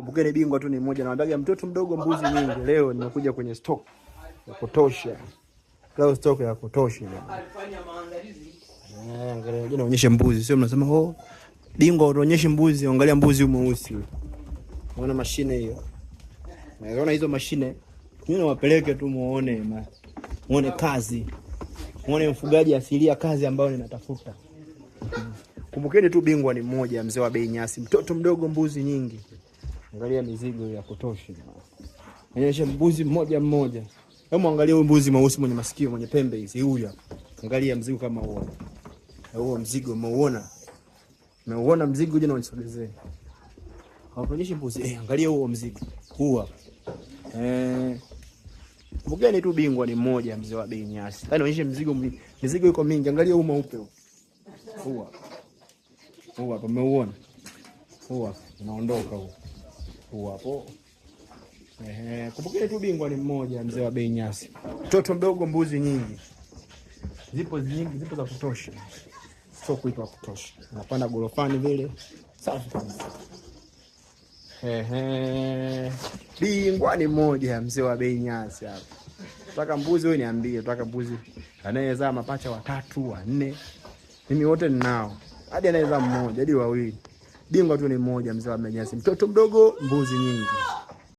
Kumbukeni bingwa tu ni mmoja, nawaambia mtoto mdogo mbuzi nyingi. Leo nimekuja kwenye stock ya kutosha. Leo stock ya kutosha. Alifanya maandalizi. Angalia jana onyeshe mbuzi, sio mnasema oh bingwa uonyeshe mbuzi, angalia mbuzi mweusi. Unaona mashine hiyo? Unaona hizo mashine? Mimi nawapeleke tu muone kazi. Muone mfugaji asilia kazi ambayo ninatafuta. Kumbukeni tu bingwa ni mmoja, mzee wa bei nyasi. Mtoto mdogo mbuzi nyingi. Angalia mizigo ya kutosha. Onyesha mbuzi mmoja. Hebu angalia huyu mbuzi mweusi mwenye masikio mwenye pembe hizi huyu hapa. Angalia mzigo kama huo. Huo mzigo umeuona? Umeuona mzigo je, na unisogezee. Hawaonyeshi mbuzi. Angalia huo mzigo. Huo hapa. Kumbukeni tu bingwa ni mmoja, mzee wa bei nyasi. Tani onyeshe mizigo iko mingi. Angalia huu mweupe huu. Huo hapa umeuona? Huo hapa unaondoka huo. Huo hapo. Kumbukeni tu bingwa ni mmoja, mzee wa bei nyasi. Mtoto mdogo mbuzi nyingi. Zipo za kutosha. Sio kuipa kutosha. Unapanda gorofani vile. Safi kabisa. Bingwa ni mmoja, mzee wa bei nyasi hapa. Nataka mbuzi wewe niambie, nataka mbuzi anayezaa mapacha 3, 4. Mimi wote ninao. Hadi anayezaa mmoja, hadi 2. Bingwa tu ni mmoja, mzee wa bei nyasi. Mtoto mdogo mbuzi nyingi.